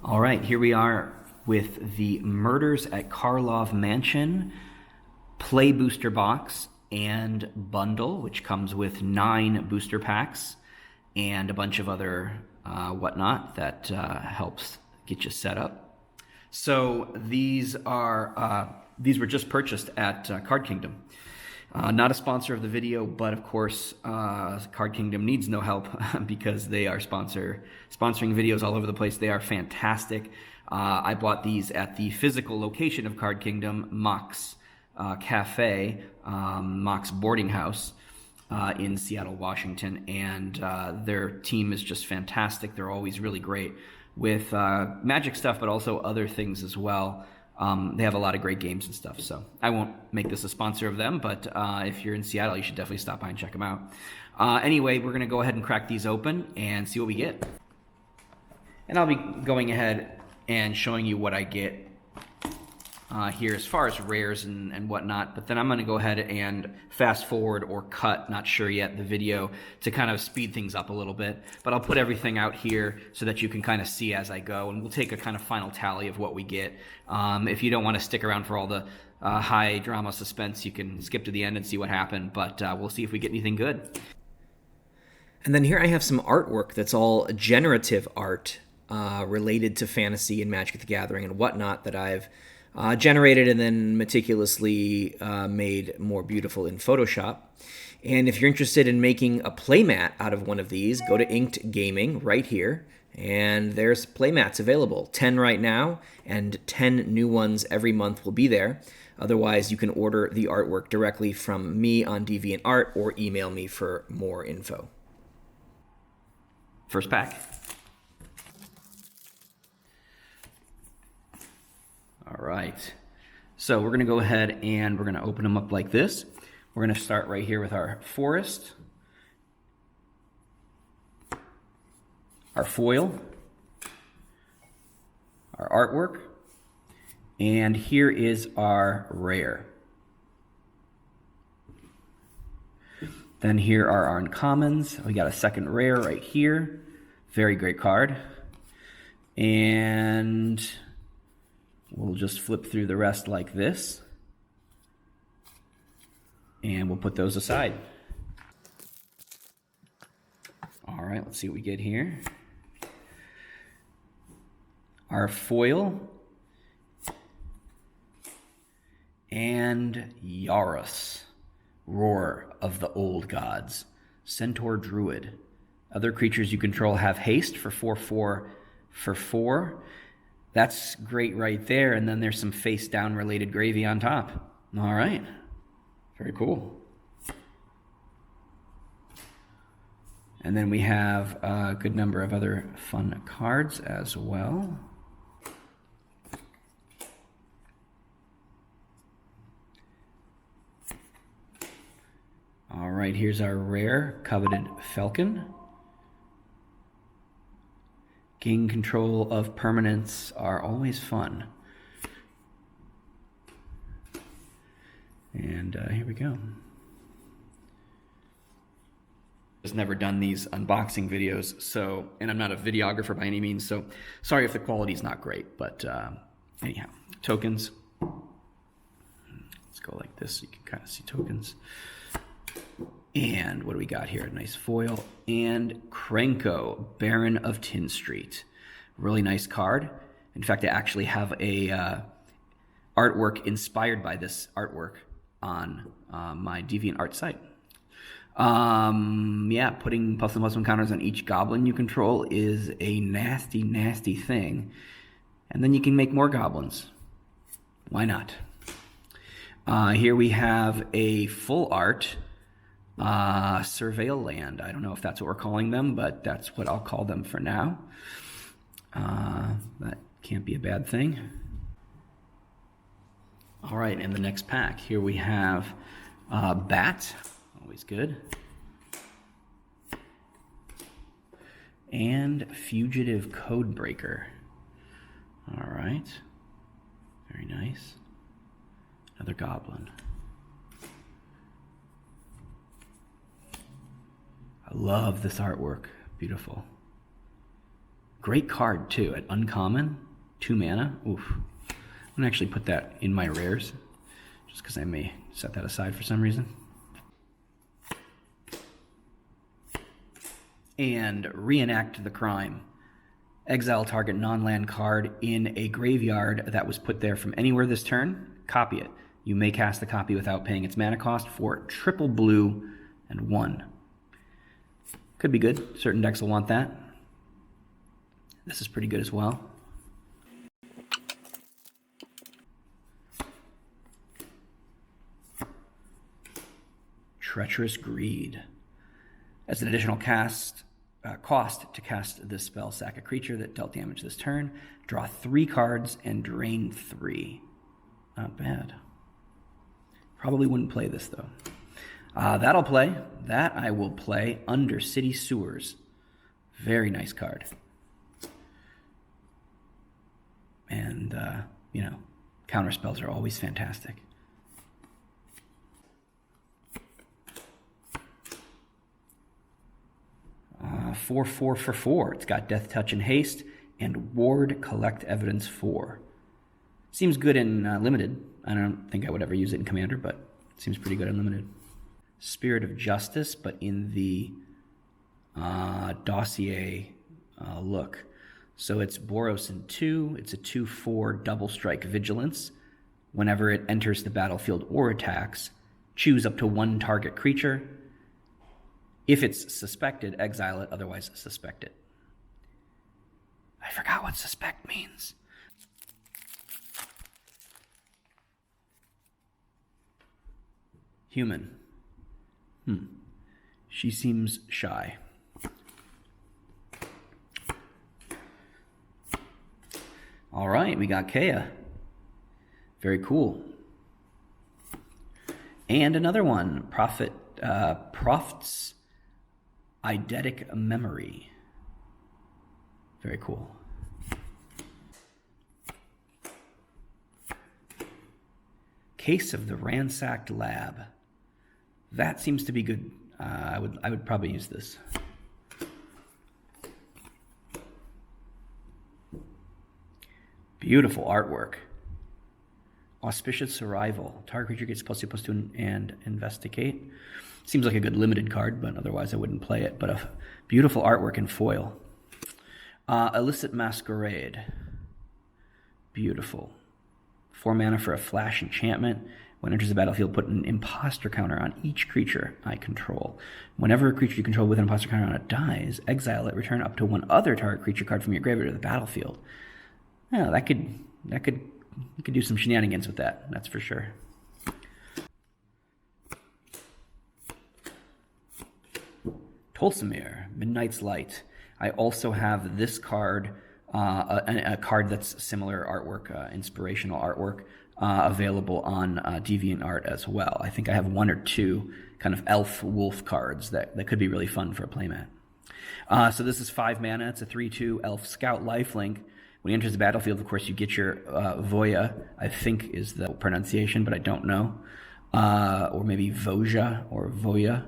All right, here we are with the Murders at Karlov Mansion Play Booster Box and Bundle, which comes with 9 booster packs and a bunch of other whatnot that helps get you set up. So these were just purchased at Card Kingdom. Not a sponsor of the video, but of course, Card Kingdom needs no help because they are sponsoring videos all over the place. They are fantastic. I bought these at the physical location of Card Kingdom, Mox Cafe, Mox Boarding House in Seattle, Washington, and their team is just fantastic. They're always really great with Magic stuff, but also other things as well. They have a lot of great games and stuff, so I won't make this a sponsor of them, but if you're in Seattle, you should definitely stop by and check them out. Anyway, we're going to go ahead and crack these open and see what we get. And I'll be going ahead and showing you what I get here as far as rares and whatnot, but then I'm going to go ahead and fast forward or cut, not sure yet, the video to kind of speed things up a little bit, but I'll put everything out here so that you can kind of see as I go, and we'll take a kind of final tally of what we get. If you don't want to stick around for all the high drama suspense, you can skip to the end and see what happened, but we'll see if we get anything good. And then here I have some artwork that's all generative art related to fantasy and Magic the Gathering and whatnot that I've generated and then meticulously made more beautiful in Photoshop. And if you're interested in making a playmat out of one of these, go to Inked Gaming right here, and there's playmats available. 10 right now, and 10 new ones every month will be there. Otherwise, you can order the artwork directly from me on DeviantArt or email me for more info. First pack. All right, so we're going to go ahead and we're going to open them up like this. We're going to start right here with our forest, our foil, our artwork, and here is our rare. Then here are our uncommons. We got a second rare right here. Very great card. And we'll just flip through the rest like this, and we'll put those aside. All right, let's see what we get here. Our foil and Yaros, Roar of the Old Gods, Centaur Druid. Other creatures you control have haste for 4/4 for 4. That's great right there, and then there's some face-down related gravy on top. All right, very cool. And then we have a good number of other fun cards as well. All right, here's our rare Coveted Falcon. Gain control of permanents are always fun. And here we go. I've never done these unboxing videos, so, and I'm not a videographer by any means, so sorry if the quality's not great, but anyhow, tokens. Let's go like this so you can kind of see tokens. And what do we got here? A nice foil. And Krenko, Baron of Tin Street. Really nice card. In fact, I actually have a artwork inspired by this artwork on my DeviantArt site. Yeah, putting +1/+1 counters on each goblin you control is a nasty, nasty thing. And then you can make more goblins. Why not? Here we have a full art Surveil Land. I don't know if that's what we're calling them, but that's what I'll call them for now. That can't be a bad thing. All right, in the next pack, here we have Bat, always good, and Fugitive Codebreaker. All right, very nice. Another goblin. I love this artwork. Beautiful. Great card, too, at uncommon. 2 mana. Oof. I'm going to actually put that in my rares, just because I may set that aside for some reason. And reenact the crime. Exile target non-land card in a graveyard that was put there from anywhere this turn. Copy it. You may cast the copy without paying its mana cost for triple blue and 1. Could be good. Certain decks will want that. This is pretty good as well. Treacherous Greed. As an additional cost to cast this spell, sack a creature that dealt damage this turn, draw 3 cards, and drain 3. Not bad. Probably wouldn't play this, though. That'll play. That I will play Under City Sewers. Very nice card. And, counter spells are always fantastic. Four for 4. It's got Death Touch and Haste, and Ward Collect Evidence 4. Seems good in Limited. I don't think I would ever use it in Commander, but it seems pretty good in Limited. Spirit of Justice, but in the dossier look. So it's Boros in 2. It's a 2/4 double strike vigilance. Whenever it enters the battlefield or attacks, choose up to 1 target creature. If it's suspected, exile it, otherwise suspect it. I forgot what suspect means. Human. She seems shy. All right, we got Kea. Very cool. And another one, Prophet's Eidetic Memory. Very cool. Case of the Ransacked Lab. That seems to be good. I would probably use this. Beautiful artwork. Auspicious Arrival. Target creature gets +2/+2 and investigate. Seems like a good limited card, but otherwise I wouldn't play it. But a beautiful artwork in foil. Illicit Masquerade. Beautiful. 4 mana for a flash enchantment. When it enters the battlefield, put an imposter counter on each creature I control. Whenever a creature you control with an imposter counter on it dies, exile it, return up to 1 other target creature card from your graveyard to the battlefield. Yeah, you could do some shenanigans with that, that's for sure. Tolsimir, Midnight's Light. I also have this card, a card that's similar artwork, inspirational artwork, available on DeviantArt as well. I think I have 1 or 2 kind of elf wolf cards that could be really fun for a playmat. So this is 5 mana. It's a 3/2 elf scout lifelink. When he enters the battlefield, of course, you get your Voya, I think is the pronunciation, but I don't know. Or maybe Voja or Voya.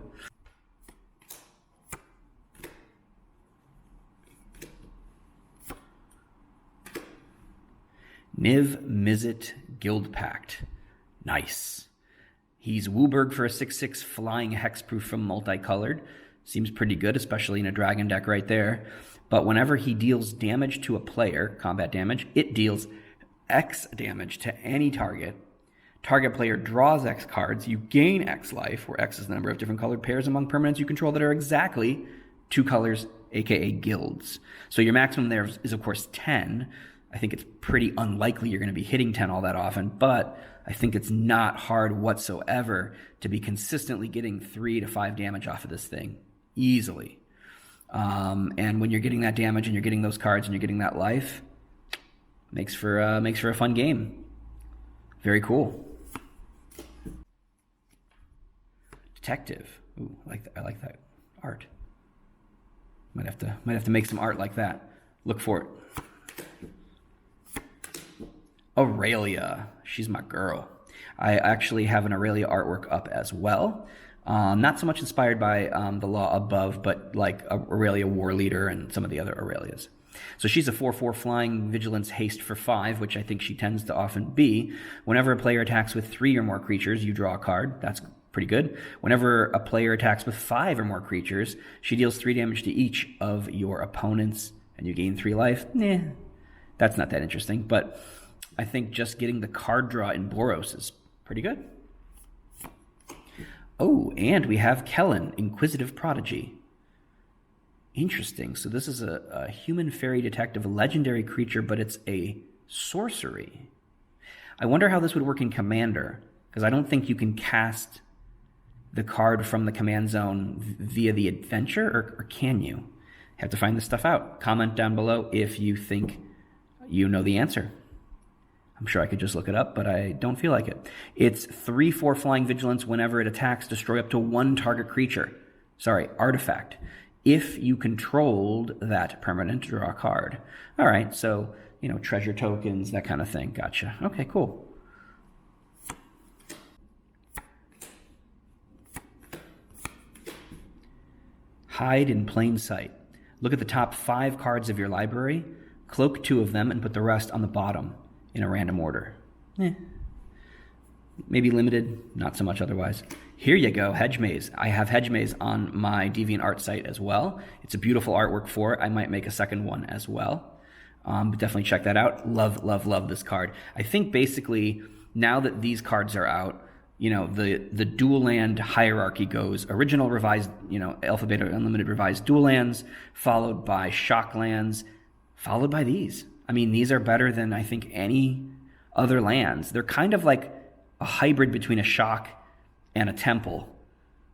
Niv Mizzet Guildpact. Nice. He's Wooburg for a 6/6 flying hexproof from multicolored. Seems pretty good, especially in a dragon deck right there. But whenever he deals damage to a player, combat damage, it deals X damage to any target. Target player draws X cards. You gain X life, where X is the number of different colored pairs among permanents you control that are exactly 2 colors, aka guilds. So your maximum there is, of course, 10. I think it's pretty unlikely you're going to be hitting 10 all that often, but I think it's not hard whatsoever to be consistently getting 3 to 5 damage off of this thing easily. And when you're getting that damage and you're getting those cards and you're getting that life, makes for a fun game. Very cool. Detective. Ooh, I like that art. Might have to make some art like that. Look for it. Aurelia. She's my girl. I actually have an Aurelia artwork up as well. Not so much inspired by the law above, but like Aurelia War Leader and some of the other Aurelias. So she's a 4/4 flying, vigilance, haste for 5, which I think she tends to often be. Whenever a player attacks with 3 or more creatures, you draw a card. That's pretty good. Whenever a player attacks with 5 or more creatures, she deals 3 damage to each of your opponents, and you gain 3 life. That's not that interesting, but I think just getting the card draw in Boros is pretty good. Oh, and we have Kellen, Inquisitive Prodigy. Interesting. So this is a human fairy detective, a legendary creature, but it's a sorcery. I wonder how this would work in Commander, because I don't think you can cast the card from the command zone via the adventure, or can you? Have to find this stuff out. Comment down below if you think you know the answer. I'm sure I could just look it up, but I don't feel like it. It's 3/4 flying vigilance. Whenever it attacks, destroy up to 1 target creature. Artifact. If you controlled that permanent, draw a card. All right, so, treasure tokens, that kind of thing. Gotcha. Okay, cool. Hide in plain sight. Look at the top 5 cards of your library, cloak 2 of them, and put the rest on the bottom in a random order. Maybe limited, not so much otherwise. Here you go, Hedge Maze. I have Hedge Maze on my DeviantArt site as well. It's a beautiful artwork for it. I might make a second one as well. But definitely check that out. Love, love, love this card. I think basically now that these cards are out, the dual land hierarchy goes original revised, Alpha Beta Unlimited revised dual lands, followed by shock lands, followed by these. I mean, these are better than I think any other lands. They're kind of like a hybrid between a shock and a temple,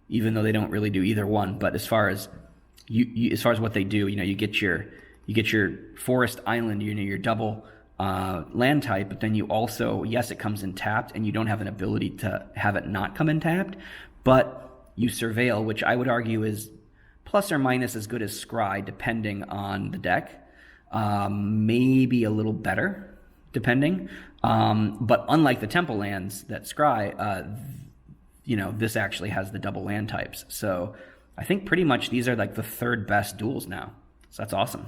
even though they don't really do either one. But as far as as far as what they do, you get your forest island, your double land type, but then you also, yes, it comes in tapped, and you don't have an ability to have it not come in tapped, but you surveil, which I would argue is plus or minus as good as Scry, depending on the deck. Maybe a little better, depending. But unlike the temple lands that Scry, this actually has the double land types. So I think pretty much these are like the 3rd best duels now. So that's awesome.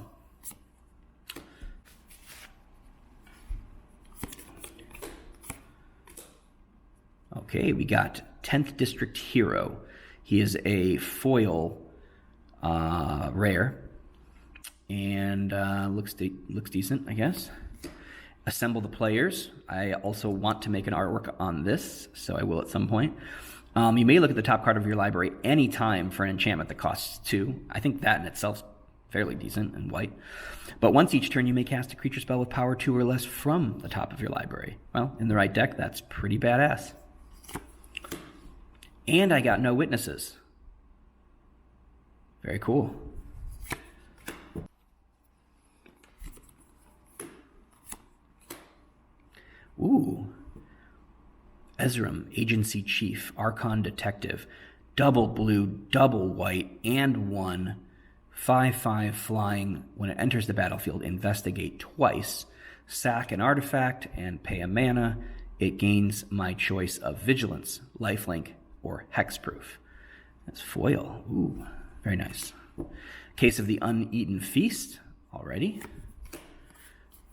Okay, we got 10th District Hero. He is a foil rare. And looks decent, I guess. Assemble the players. I also want to make an artwork on this, so I will at some point. You may look at the top card of your library anytime for an enchantment that costs 2. I think that in itself is fairly decent and white. But once each turn, you may cast a creature spell with power 2 or less from the top of your library. Well, in the right deck, that's pretty badass. And I got no witnesses. Very cool. Ooh. Ezram, Agency Chief, Archon Detective, double blue, double white, and 1, 5/5 flying. When it enters the battlefield, investigate twice, sack an artifact, and pay a mana. It gains my choice of Vigilance, Lifelink, or Hexproof. That's foil. Ooh, very nice. Case of the Uneaten Feast, already.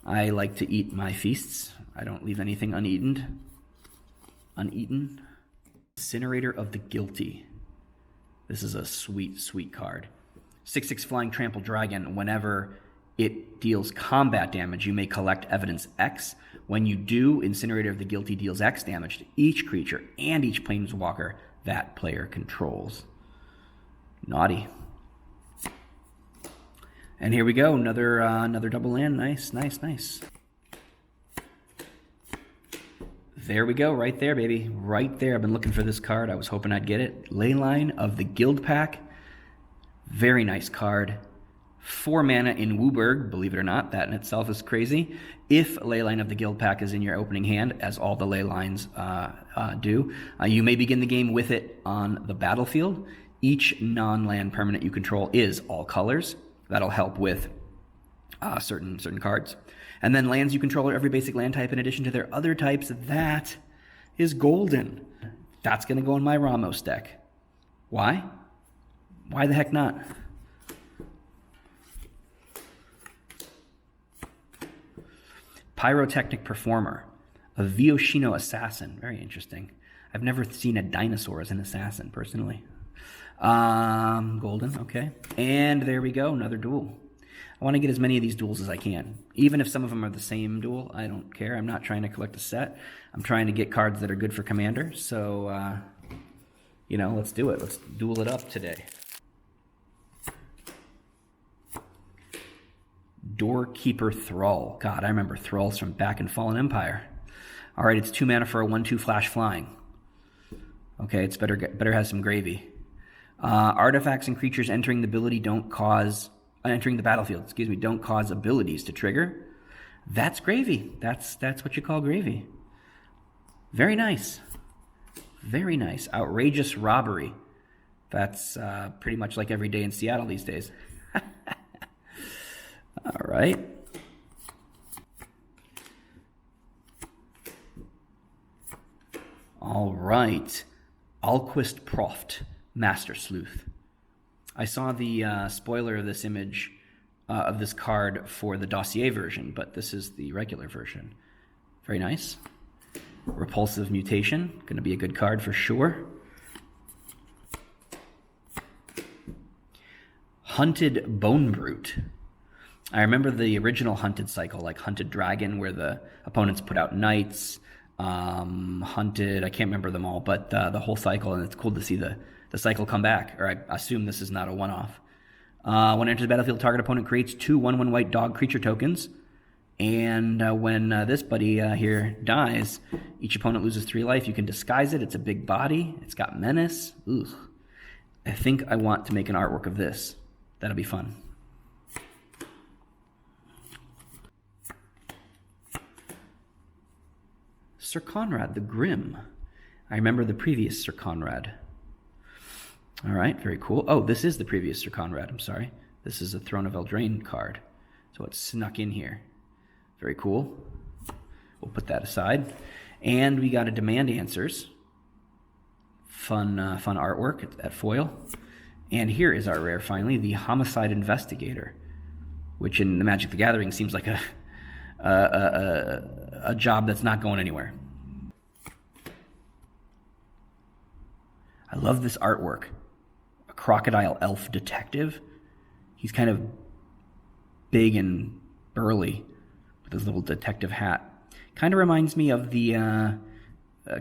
I like to eat my feasts. I don't leave anything uneaten. Incinerator of the Guilty. This is a sweet, sweet card. 6/6 flying trample dragon. Whenever it deals combat damage, you may collect evidence X. When you do, Incinerator of the Guilty deals X damage to each creature and each planeswalker that player controls. Naughty. And here we go, another double land. Nice, nice, nice. There we go, right there, baby. Right there. I've been looking for this card. I was hoping I'd get it. Leyline of the Guild Pack. Very nice card. 4 mana in Wooburg, believe it or not. That in itself is crazy. If Leyline of the Guild Pack is in your opening hand, as all the Leylines do, you may begin the game with it on the battlefield. Each non-land permanent you control is all colors. That'll help with certain cards. And then lands you control are every basic land type in addition to their other types. That is golden. That's going to go in my Ramos deck. Why? Why the heck not? Pyrotechnic Performer, a Vioshino Assassin. Very interesting. I've never seen a dinosaur as an assassin, personally. Golden, okay. And there we go, another duel. I want to get as many of these duels as I can. Even if some of them are the same duel, I don't care. I'm not trying to collect a set. I'm trying to get cards that are good for Commander. So, let's do it. Let's duel it up today. Doorkeeper Thrall. God, I remember Thralls from back in Fallen Empire. All right, it's 2 mana for a 1/2 flash flying. Okay, it's better has some gravy. Artifacts and creatures entering the battlefield, don't cause abilities to trigger. That's gravy. That's what you call gravy. Very nice. Very nice. Outrageous Robbery. That's pretty much like every day in Seattle these days. All right. All right. Alquist Proft, Master Sleuth. I saw the spoiler of this image of this card for the dossier version, but this is the regular version. Very nice. Repulsive Mutation, going to be a good card for sure. Hunted Bone Brute. I remember the original Hunted cycle, like Hunted Dragon, where the opponents put out knights, Hunted, I can't remember them all, but the whole cycle, and it's cool to see the cycle come back, or I assume this is not a one-off. When it enters the battlefield, target opponent creates 2 1/1 white dog creature tokens, and when this buddy here dies, each opponent loses 3 life. You can disguise it. It's a big body. It's got menace. Ugh. I think I want to make an artwork of this. That'll be fun. Sir Conrad the Grim. I remember the previous Sir Conrad. All right, very cool. Oh, this is the previous Sir Conrad. I'm sorry. This is a Throne of Eldraine card. So it snuck in here. Very cool. We'll put that aside. And we got a Demand Answers. Fun artwork at foil. And here is our rare, finally, the Homicide Investigator, which in the Magic the Gathering seems like a job that's not going anywhere. I love this artwork. A crocodile elf detective. He's kind of big and burly with his little detective hat. Kind of reminds me of the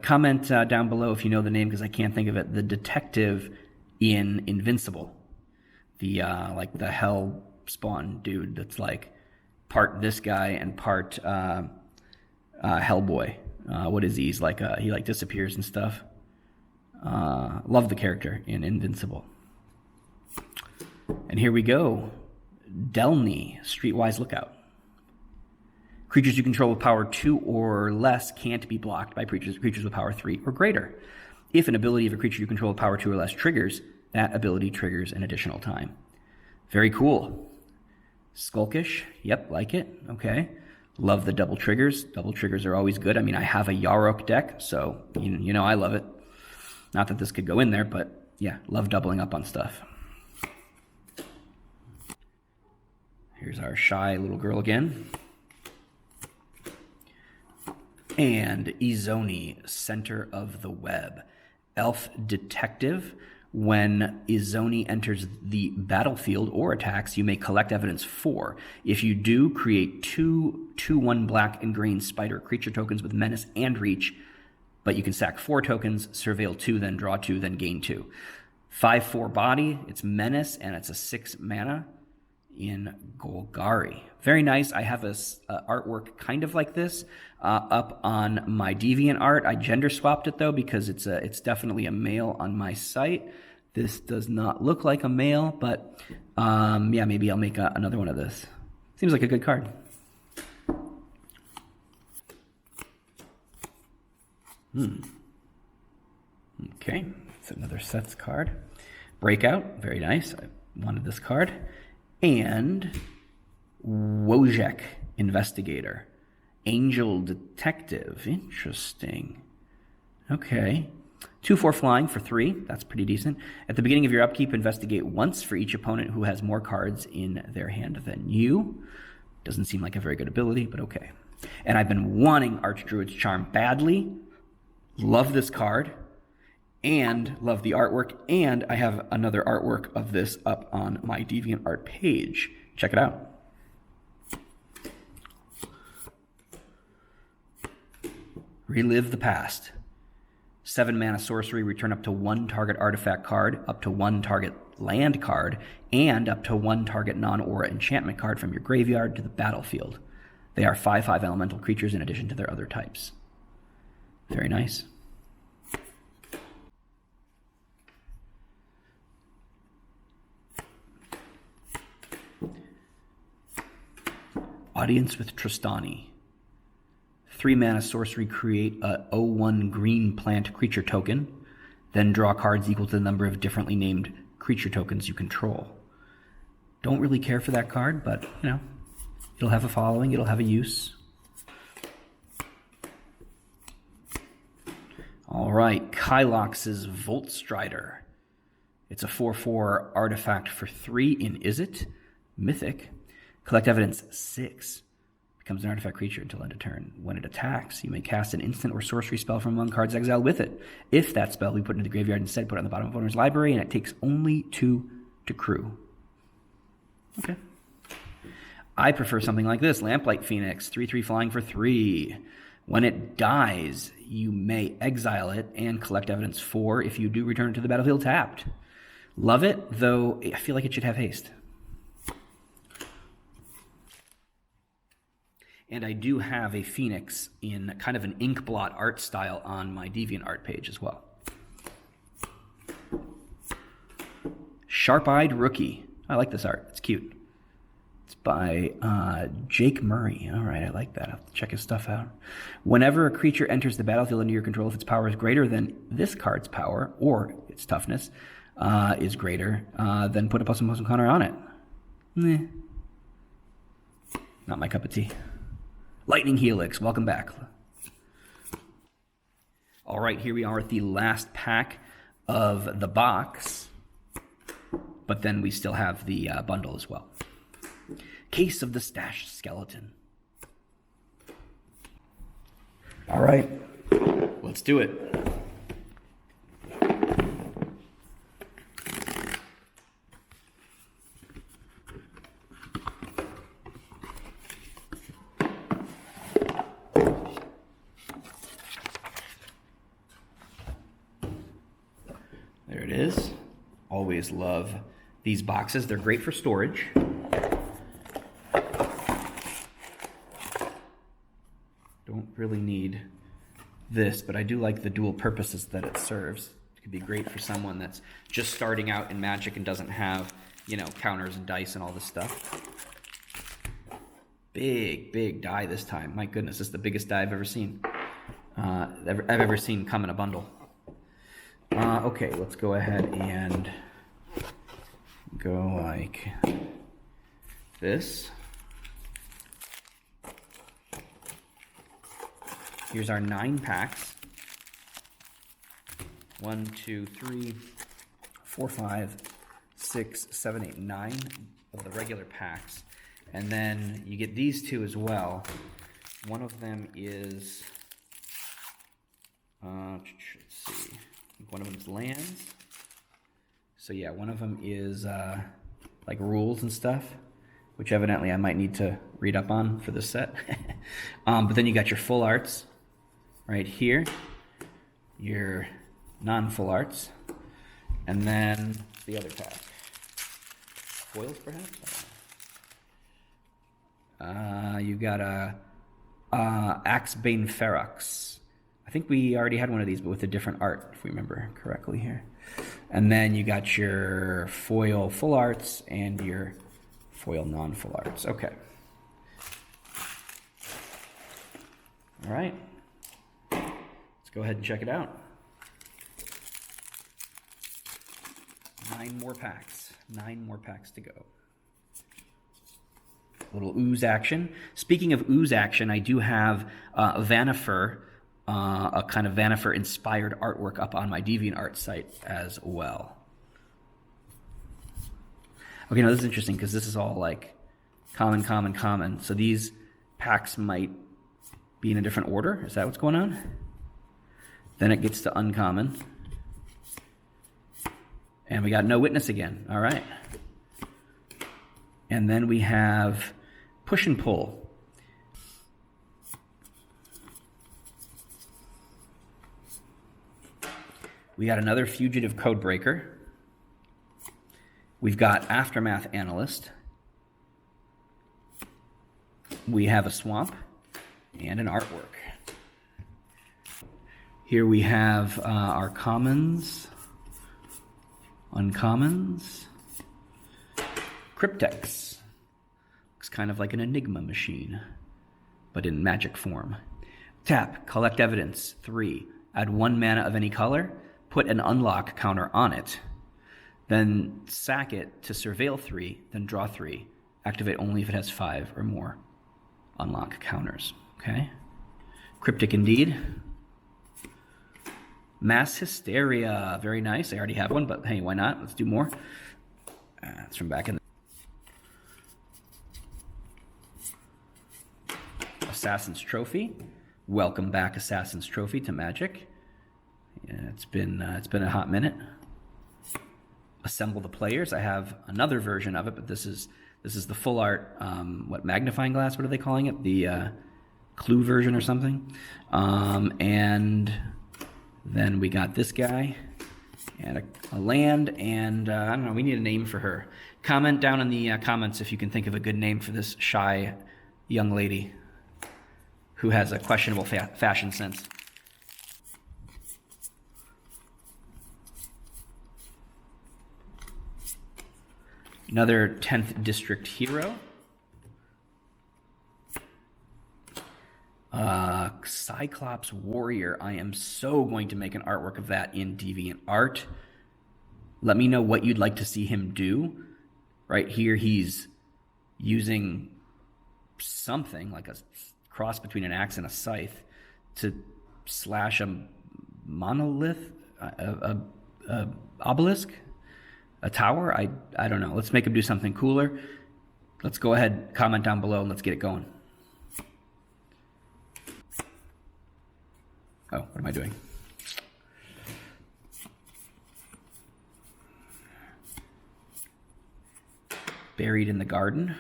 comment down below if you know the name, because I can't think of it. The detective in Invincible. The like the hell spawn dude that's like part this guy and part Hellboy. What is he? He's like he like disappears and stuff. Love the character in Invincible. And here we go. Delny, Streetwise Lookout. Creatures you control with power 2 or less can't be blocked by creatures with power 3 or greater. If an ability of a creature you control with power 2 or less triggers, that ability triggers an additional time. Very cool. Skulkish, yep, like it. Okay. Love the double triggers. Double triggers are always good. I mean, I have a Yarok deck, so you know I love it. Not that this could go in there, but yeah, love doubling up on stuff. Here's our shy little girl again. And Izoni, Center of the Web. Elf Detective. When Izoni enters the battlefield or attacks, you may collect evidence 4. If you do, create 2/1 black and green spider creature tokens with menace and reach, but you can sack 4 tokens, surveil 2, then draw 2, then gain 2. 5/4 body, it's menace, and it's a 6 mana in Golgari. Very nice. I have a artwork kind of like this up on my DeviantArt. I gender swapped it though because it's definitely a male on my site. This does not look like a male, but yeah, maybe I'll make another one of this. Seems like a good card. Okay, it's another sets card. Breakout, very nice. I wanted this card. And Wojek, Investigator. Angel Detective, interesting. Okay. 2/4 flying for 3, that's pretty decent. At the beginning of your upkeep, investigate once for each opponent who has more cards in their hand than you. Doesn't seem like a very good ability, but okay. And I've been wanting Archdruid's Charm badly. Love this card. And love the artwork. And I have another artwork of this up on my DeviantArt page. Check it out. Relive the past. 7 mana sorcery, return up to 1 target artifact card, up to 1 target land card, and up to 1 target non-aura enchantment card from your graveyard to the battlefield. They are 5/5 elemental creatures in addition to their other types. Very nice. Audience with Tristani. 3 mana sorcery, create a 0/1 green plant creature token, then draw cards equal to the number of differently named creature tokens you control. Don't really care for that card, but, you know, it'll have a following, it'll have a use. All right, Kylox's Volt Strider. It's a 4/4 artifact for 3 in Izzet, Mythic. Collect evidence 6. Becomes an artifact creature until end of turn. When it attacks, you may cast an instant or sorcery spell from among cards exiled with it. If that spell we put into the graveyard instead, put it on the bottom of owner's library, and it takes only 2 to crew. Okay. I prefer something like this. Lamplight Phoenix, 3/3 flying for 3. When it dies, you may exile it and collect evidence 4. If you do, return it to the battlefield tapped. Love it, though I feel like it should have haste. And I do have a Phoenix in kind of an ink blot art style on my DeviantArt page as well. Sharp-Eyed Rookie. I like this art. It's cute. It's by Jake Murray. All right, I like that. I'll check his stuff out. Whenever a creature enters the battlefield under your control, if its power is greater than this card's power, or its toughness is greater, then put a +1/+1 counter on it. Not my cup of tea. Lightning Helix, welcome back. All right, here we are at the last pack of the box, but then we still have the bundle as well. Case of the Stashed Skeleton. All right, let's do it. There it is. Always love these boxes. They're great for storage. Don't really need this, but I do like the dual purposes that it serves. It could be great for someone that's just starting out in Magic and doesn't have, you know, counters and dice and all this stuff. Big die this time. My goodness, this is the biggest die I've ever seen. I've ever seen come in a bundle. Okay, let's go ahead and go like this. Here's our 9 packs. 1, 2, 3, 4, 5, 6, 7, 8, 9 of the regular packs. And then you get these 2 as well. One of them is, let's see. One of them is lands. So yeah, one of them is like rules and stuff, which evidently I might need to read up on for this set. But then you got your full arts right here, your non-full arts, and then the other pack. Foils, perhaps? You got a Axebane Ferox. I think we already had one of these, but with a different art, if we remember correctly here. And then you got your foil full arts and your foil non-full arts. Okay. All right. Let's go ahead and check it out. 9 more packs. 9 more packs to go. Little ooze action. Speaking of ooze action, I do have Vanifer, a kind of Vanifer-inspired artwork up on my DeviantArt site as well. Okay, now this is interesting because this is all like common, common, common. So these packs might be in a different order. Is that what's going on? Then it gets to uncommon. And we got no witness again. All right. And then we have push and pull. We got another fugitive code breaker. We've got aftermath analyst. We have a swamp and an artwork. Here we have our commons, uncommons, cryptex. Looks kind of like an enigma machine, but in magic form. Tap, collect evidence. 3, add 1 mana of any color, put an unlock counter on it. Then sack it to surveil 3, then draw 3. Activate only if it has 5 or more unlock counters. Okay? Cryptic indeed. Mass Hysteria. Very nice. I already have one, but hey, why not? Let's do more. It's from back in the Assassin's Trophy. Welcome back, Assassin's Trophy, to Magic. Yeah, it's been a hot minute. Assemble the Players. I have another version of it, but this is the full art. Magnifying glass? What are they calling it? The Clue version or something. And then we got this guy and a land, and I don't know. We need a name for her. Comment down in the comments if you can think of a good name for this shy young lady who has a questionable fashion sense. Another 10th District hero. Cyclops Warrior. I am so going to make an artwork of that in DeviantArt. Let me know what you'd like to see him do. Right here, he's using something like a cross between an axe and a scythe to slash a monolith, a obelisk, a tower. I don't know. Let's make him do something cooler. Let's go ahead, comment down below, and let's get it going. Oh, what am I doing? Buried in the Garden.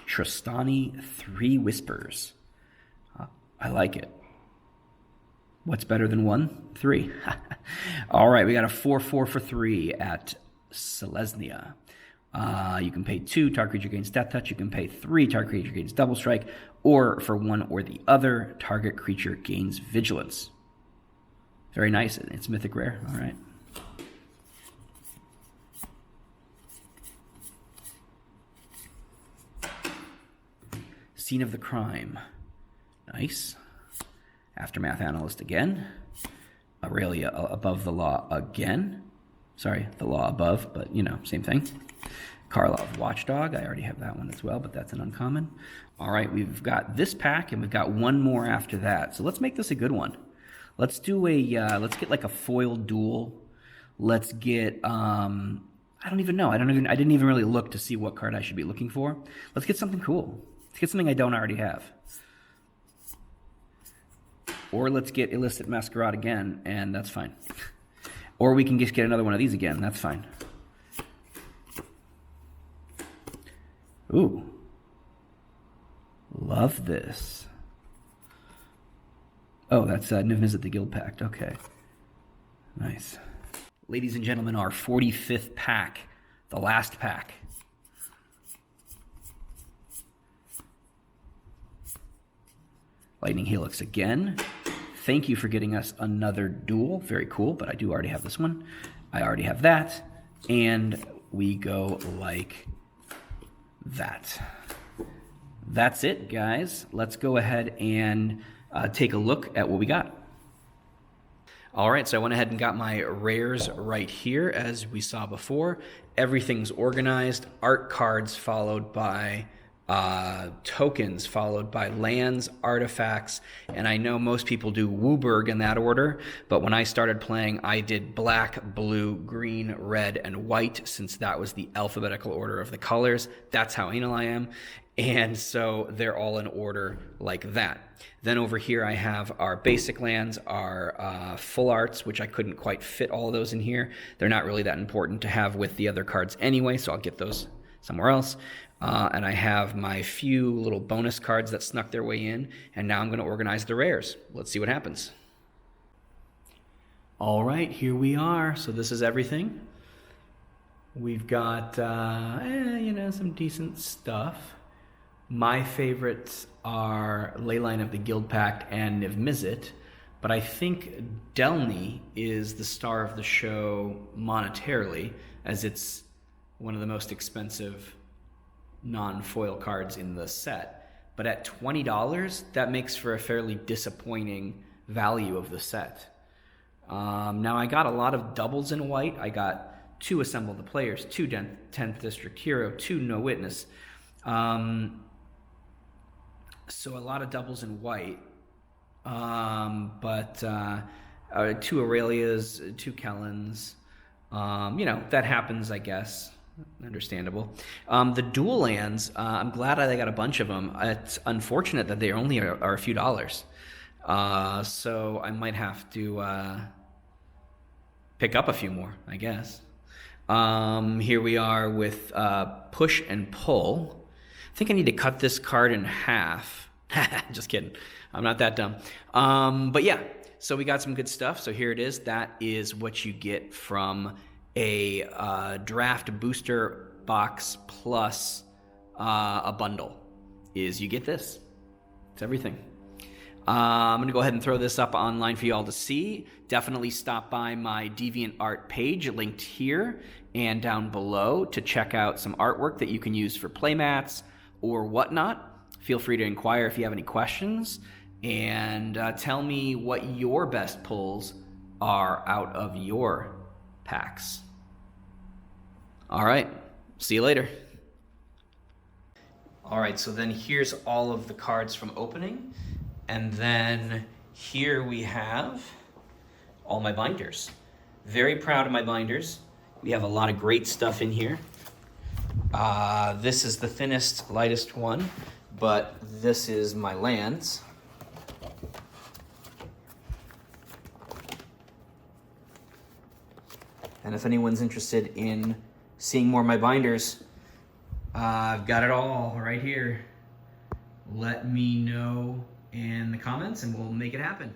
Tristani 3 Whispers. I like it. What's better than 1? 3. All right, we got a 4/4 for 3 at Selesnya. You can pay 2, target creature gains Death Touch. You can pay 3, target creature gains Double Strike. Or for one or the other, target creature gains Vigilance. Very nice. It's mythic rare. All right. Scene of the Crime. Nice. Aftermath Analyst again. Aurelia Above the Law again. Sorry, the Law Above, but same thing. Karlov Watchdog. I already have that one as well, but that's an uncommon. All right, we've got this pack, and we've got one more after that. So let's make this a good one. Let's do let's get like a foil duel. Let's get, I don't even know. I didn't even really look to see what card I should be looking for. Let's get something cool. Let's get something I don't already have. Or let's get Illicit Masquerade again, and that's fine. Or we can just get another one of these again. That's fine. Ooh. Love this. Oh, that's Visit the Guild Pact. Okay. Nice. Ladies and gentlemen, our 45th pack. The last pack. Lightning Helix again. Thank you for getting us another duel. Very cool, but I do already have this one. I already have that. And we go like that. That's it, guys. Let's go ahead and take a look at what we got. All right, so I went ahead and got my rares right here, as we saw before. Everything's organized. Art cards followed by tokens, followed by lands, artifacts, and I know most people do Wooburg in that order, but when I started playing, I did black, blue, green, red, and white, since that was the alphabetical order of the colors. That's how anal I am, and so they're all in order like that. Then over here I have our basic lands, our full arts, which I couldn't quite fit all of those in here. They're not really that important to have with the other cards anyway, so I'll get those somewhere else. And I have my few little bonus cards that snuck their way in, and now I'm going to organize the rares. Let's see what happens. All right, here we are. So this is everything. We've got, some decent stuff. My favorites are Leyline of the Guild Pact and Niv Mizzet, but I think Delny is the star of the show monetarily, as it's one of the most expensive non-foil cards in the set. But at $20, that makes for a fairly disappointing value of the set. Now I got a lot of doubles in white. I got 2 Assemble the Players, 2 10th District Hero, 2 No Witness. So a lot of doubles in white. But 2 Aurelias, 2 Kellens. That happens, I guess. Understandable. The dual lands, I'm glad I got a bunch of them. It's unfortunate that they only are a few dollars. So I might have to pick up a few more, I guess. Here we are with Push and Pull. I think I need to cut this card in half. Just kidding. I'm not that dumb. But yeah, so we got some good stuff. So here it is. That is what you get from a draft booster box plus a bundle. Is you get this. It's everything. I'm going to go ahead and throw this up online for you all to see. Definitely stop by my DeviantArt page linked here and down below to check out some artwork that you can use for playmats or whatnot. Feel free to inquire if you have any questions, and tell me what your best pulls are out of your packs. All right, see you later. All right, so then here's all of the cards from opening, and then here we have all my binders. Very proud of my binders. We have a lot of great stuff in here. This is the thinnest, lightest one, but this is my lands. And if anyone's interested in seeing more of my binders, I've got it all right here. Let me know in the comments and we'll make it happen.